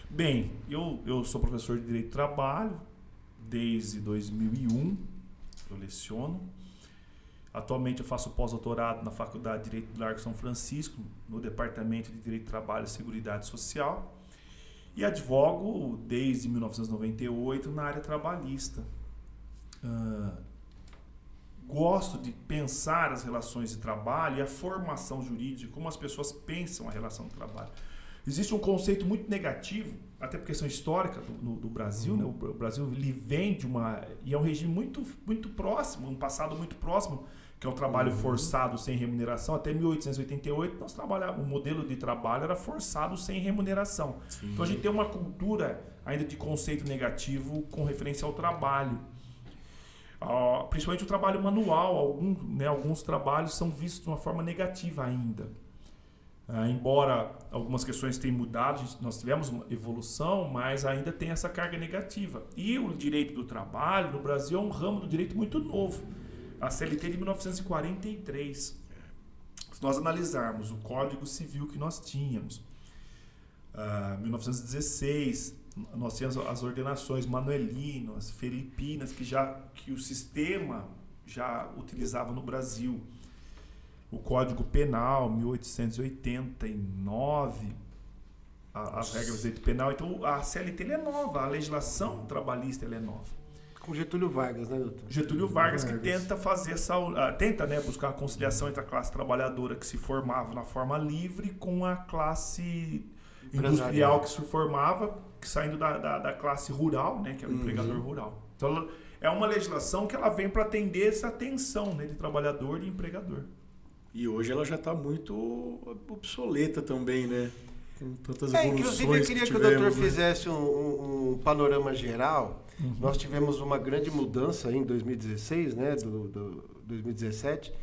Bem, eu sou professor de Direito do Trabalho desde 2001, eu leciono. Atualmente eu faço pós-doutorado na Faculdade de Direito do Largo São Francisco, no Departamento de Direito do Trabalho e Seguridade Social. E advogo desde 1998 na área trabalhista. Gosto de pensar as relações de trabalho e a formação jurídica, como as pessoas pensam a relação de trabalho. Existe um conceito muito negativo, até por questão histórica do Brasil, né? O Brasil ele vem de e é um regime muito próximo, um passado muito próximo, que é o trabalho forçado sem remuneração. Até 1888, o modelo de trabalho era forçado sem remuneração. Sim. Então a gente tem uma cultura ainda de conceito negativo com referência ao trabalho. Principalmente o trabalho manual, alguns trabalhos são vistos de uma forma negativa ainda. Embora algumas questões tenham mudado, nós tivemos uma evolução, mas ainda tem essa carga negativa. E o direito do trabalho no Brasil é um ramo do direito muito novo. A CLT de 1943. Se nós analisarmos o Código Civil que nós tínhamos, 1916, nós tínhamos as ordenações manuelinas, filipinas, que o sistema já utilizava no Brasil. O Código Penal, 1889, as regras do direito penal. Então, a CLT é nova, a legislação trabalhista é nova. Com Getúlio Vargas, né, doutor? Getúlio Vargas, que tenta fazer buscar a conciliação entre a classe trabalhadora que se formava na forma livre com a classe industrial que se formava, saindo da classe rural, né, que era o empregador rural. Então, é uma legislação que ela vem para atender essa tensão, né, de trabalhador e empregador. E hoje ela já está muito obsoleta também, né? Com tantas evoluções. Inclusive, eu queria que o doutor fizesse um panorama geral. Nós tivemos uma grande mudança em 2016, né? 2017.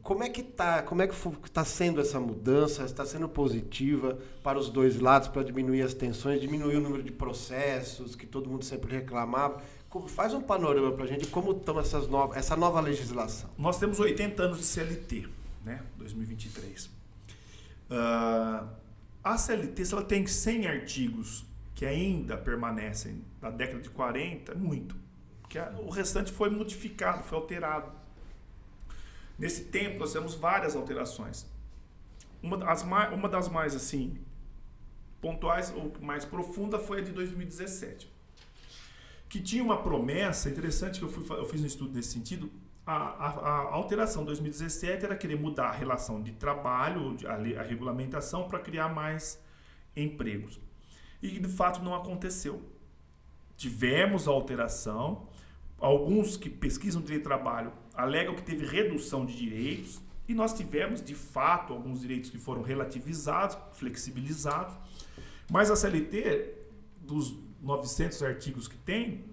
Como é que está sendo essa mudança? Está sendo positiva para os dois lados, para diminuir as tensões, diminuir o número de processos que todo mundo sempre reclamava? Faz um panorama para a gente, como estão essa nova legislação. Nós temos 80 anos de CLT, né? 2023. A CLT, se ela tem 100 artigos que ainda permanecem da década de 40, muito. Porque o restante foi modificado, foi alterado. Nesse tempo, nós temos várias alterações. Uma das mais assim, pontuais ou mais profunda foi a de 2017. Que tinha uma promessa interessante que eu fiz um estudo nesse sentido. A alteração de 2017 era querer mudar a relação de trabalho, a regulamentação, para criar mais empregos. E de fato não aconteceu. Tivemos a alteração, alguns que pesquisam direito do trabalho alegam que teve redução de direitos, e nós tivemos de fato alguns direitos que foram relativizados, flexibilizados, mas a CLT, dos 900 artigos que tem,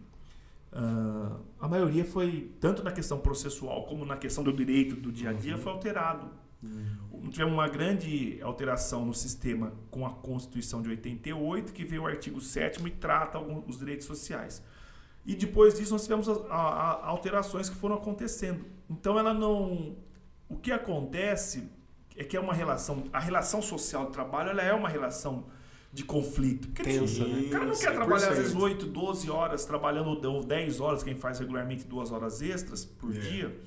a maioria foi, tanto na questão processual como na questão do direito do dia a dia, foi alterado. Tivemos uma grande alteração no sistema com a Constituição de 88, que veio o artigo 7º e trata os direitos sociais. E depois disso nós tivemos alterações que foram acontecendo. Então o que acontece é que a relação social do trabalho, ela é uma relação de conflito. Tensa, né? O cara não quer trabalhar às vezes 8, 12 horas, trabalhando ou 10 horas, quem faz regularmente 2 horas extras por dia.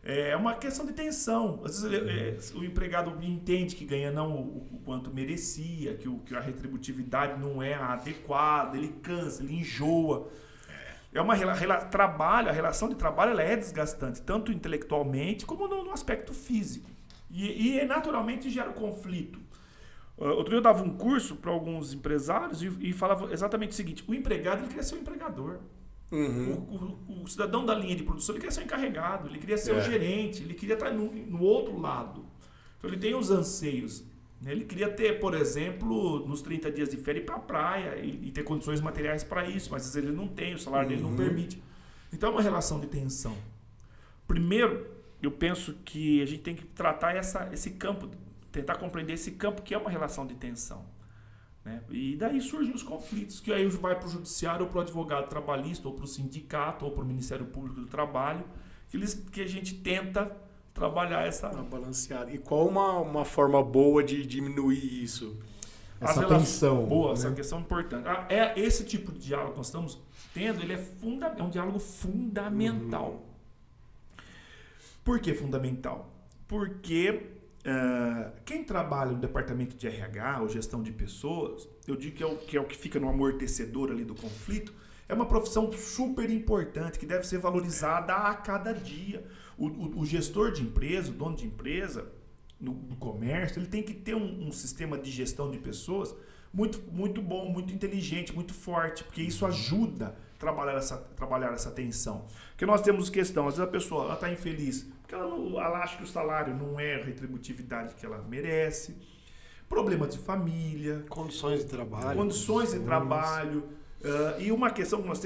É uma questão de tensão. Às vezes o empregado entende que ganha não o quanto merecia, que a retributividade não é adequada, ele cansa, ele enjoa. A relação de trabalho ela é desgastante, tanto intelectualmente como no aspecto físico. E naturalmente gera conflito. Outro dia eu dava um curso para alguns empresários e falava exatamente o seguinte: o empregado ele queria ser o empregador. O cidadão da linha de produção ele queria ser o encarregado, ele queria ser o gerente, ele queria estar no outro lado. Então ele tem os anseios. Né? Ele queria ter, por exemplo, nos 30 dias de férias ir para a praia e ter condições materiais para isso, mas às vezes ele não tem, o salário dele não permite. Então é uma relação de tensão. Primeiro, eu penso que a gente tem que tratar esse campo, tentar compreender esse campo que é uma relação de tensão. Né? E daí surgem os conflitos, que aí vai para o judiciário ou para o advogado trabalhista, ou para o sindicato, ou para o Ministério Público do Trabalho, que a gente tenta trabalhar essa... balanceada. E qual uma forma boa de diminuir isso? Essa tensão. Boa, né? essa questão importante. Esse tipo de diálogo que nós estamos tendo, ele é um diálogo fundamental. Por que fundamental? Porque quem trabalha no departamento de RH ou gestão de pessoas, eu digo que é o que fica no amortecedor ali do conflito, é uma profissão super importante que deve ser valorizada a cada dia. O gestor de empresa, o dono de empresa, no comércio, ele tem que ter um sistema de gestão de pessoas muito, muito bom, muito inteligente, muito forte, porque isso ajuda a trabalhar essa tensão. Porque nós temos questão, às vezes a pessoa está infeliz, porque ela acha que o salário não é a retributividade que ela merece, problemas de família, Condições de trabalho. E uma questão que nós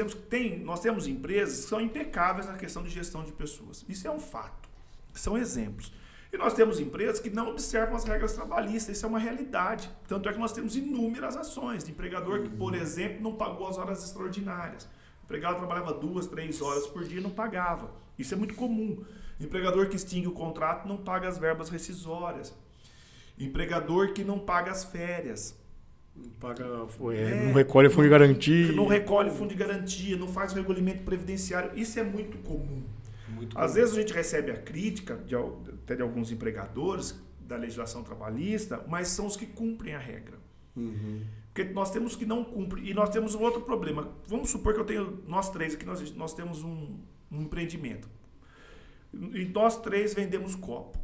temos empresas que são impecáveis na questão de gestão de pessoas. Isso é um fato. São exemplos. E nós temos empresas que não observam as regras trabalhistas. Isso é uma realidade. Tanto é que nós temos inúmeras ações de empregador que, por exemplo, não pagou as horas extraordinárias. O empregado trabalhava 2, 3 horas por dia e não pagava. Isso é muito comum. Empregador que extingue o contrato não paga as verbas rescisórias. Empregador que não paga as férias. Não recolhe fundo de garantia. Não recolhe fundo de garantia, não faz o recolhimento previdenciário. Isso é muito comum. Às vezes a gente recebe a crítica até de alguns empregadores da legislação trabalhista, mas são os que cumprem a regra. Porque nós temos que não cumprir. E nós temos um outro problema. Vamos supor que nós três aqui, nós temos um empreendimento. E nós três vendemos copo.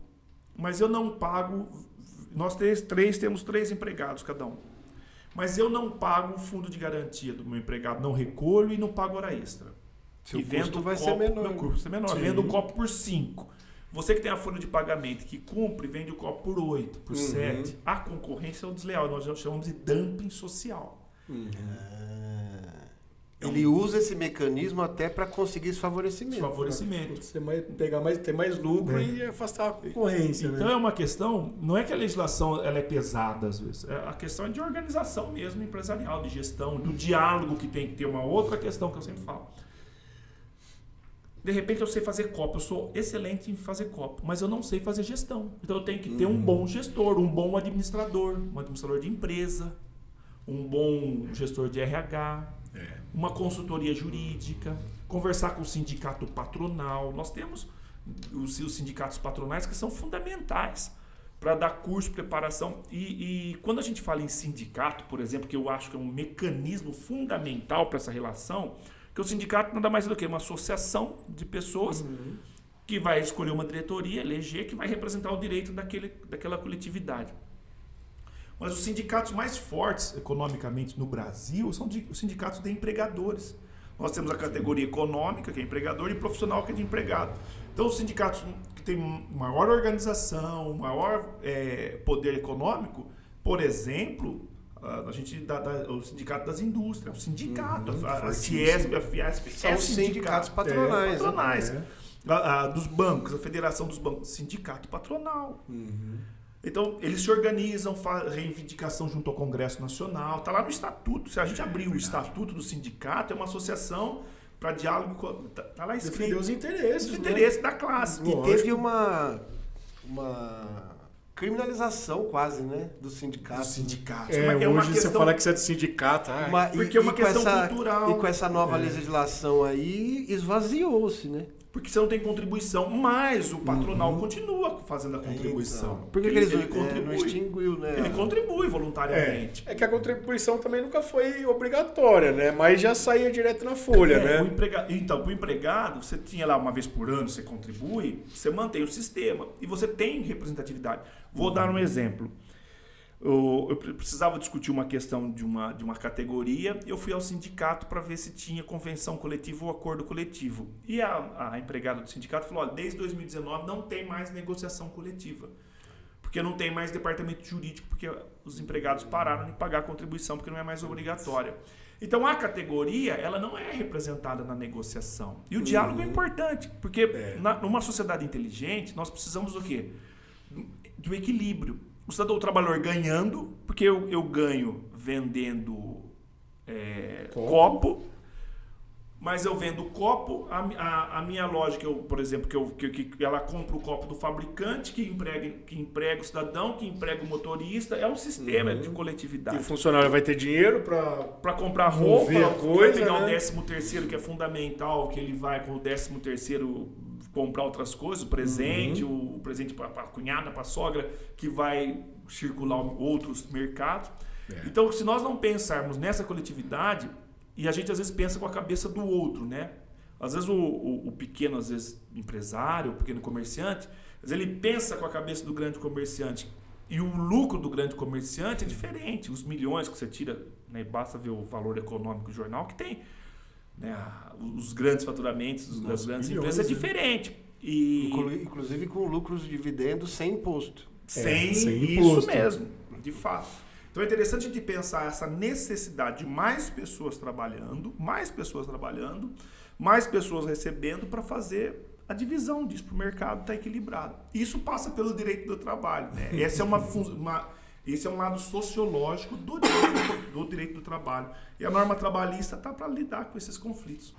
Mas eu não pago. Nós três temos 3 empregados cada um. Mas eu não pago o fundo de garantia do meu empregado, não recolho e não pago hora extra. Seu custo vai ser menor. Meu custo é menor. Vendo o copo por 5. Você que tem a folha de pagamento que cumpre, vende o copo por 8, por 7. A concorrência é o desleal. Nós chamamos de dumping social. Ele usa esse mecanismo até para conseguir esse favorecimento. Ter mais lucro e afastar a concorrência. Então né? é uma questão, não é que a legislação ela é pesada às vezes, a questão é de organização mesmo, empresarial, de gestão, do diálogo que tem que ter. Uma outra questão que eu sempre falo. De repente eu sei fazer copo, eu sou excelente em fazer copo, mas eu não sei fazer gestão. Então eu tenho que ter um bom gestor, um bom administrador, um administrador de empresa, um bom gestor de RH, uma consultoria jurídica, conversar com o sindicato patronal. Nós temos os sindicatos patronais que são fundamentais para dar curso, preparação. E quando a gente fala em sindicato, por exemplo, que eu acho que é um mecanismo fundamental para essa relação, que o sindicato nada mais do que uma associação de pessoas que vai escolher uma diretoria, eleger, que vai representar o direito daquela coletividade. Mas os sindicatos mais fortes economicamente no Brasil são os sindicatos de empregadores. Nós temos a categoria econômica, que é empregador, e profissional, que é de empregado. Então, os sindicatos que têm maior organização, maior poder econômico, por exemplo, a gente dá o sindicato das indústrias, o sindicato, a Ciesp, a Fiesp, são os sindicatos patronais. Dos bancos, a Federação dos Bancos, sindicato patronal. Então, eles se organizam, fazem reivindicação junto ao Congresso Nacional. Está lá no Estatuto. Se a gente abrir o Estatuto do sindicato, é uma associação para diálogo. Está lá escrito. Defender os interesses. Os interesses da classe. E teve uma criminalização quase, né? Dos sindicatos. Hoje você fala que você é de sindicato. Porque é uma questão cultural. E com essa nova legislação aí, esvaziou-se, né? Porque você não tem contribuição, mas o patronal continua fazendo a contribuição. Então, por que ele contribui? Não extinguiu, né? Ele contribui voluntariamente. É que a contribuição também nunca foi obrigatória, né? Mas já saía direto na folha, né? Então, para o empregado, você tinha lá uma vez por ano, você contribui, você mantém o sistema e você tem representatividade. Vou dar um exemplo. Eu precisava discutir uma questão de uma categoria, eu fui ao sindicato para ver se tinha convenção coletiva ou acordo coletivo. E a empregada do sindicato falou, olha, desde 2019 não tem mais negociação coletiva, porque não tem mais departamento jurídico, porque os empregados pararam de pagar a contribuição, porque não é mais obrigatória. Então a categoria ela não é representada na negociação. E o diálogo é importante, porque numa sociedade inteligente nós precisamos do quê? Do equilíbrio. O trabalhador ganhando, porque eu ganho vendendo copo, mas eu vendo o copo, a minha lógica, por exemplo, que ela compra o copo do fabricante, que emprega o cidadão, que emprega o motorista, é um sistema de coletividade. E o funcionário vai ter dinheiro para comprar roupa, coisa, vai pegar né? o 13º, que é fundamental, que ele vai com o 13º comprar outras coisas, o presente para a cunhada, para a sogra, que vai circular outros mercados. Então, se nós não pensarmos nessa coletividade, e a gente às vezes pensa com a cabeça do outro, né? Às vezes o pequeno, às vezes empresário, o pequeno comerciante, às vezes ele pensa com a cabeça do grande comerciante. E o lucro do grande comerciante é diferente. Os milhões que você tira, né? Basta ver o valor econômico do jornal que tem. Né? Os grandes faturamentos das grandes empresas é diferente. E inclusive com lucros de dividendos sem imposto. Sem imposto. Isso mesmo, de fato. Então é interessante a gente pensar essa necessidade de mais pessoas trabalhando, mais pessoas recebendo para fazer a divisão disso para o mercado estar equilibrado. Isso passa pelo direito do trabalho. Né? Esse é um lado sociológico do direito do trabalho. E a norma trabalhista está para lidar com esses conflitos.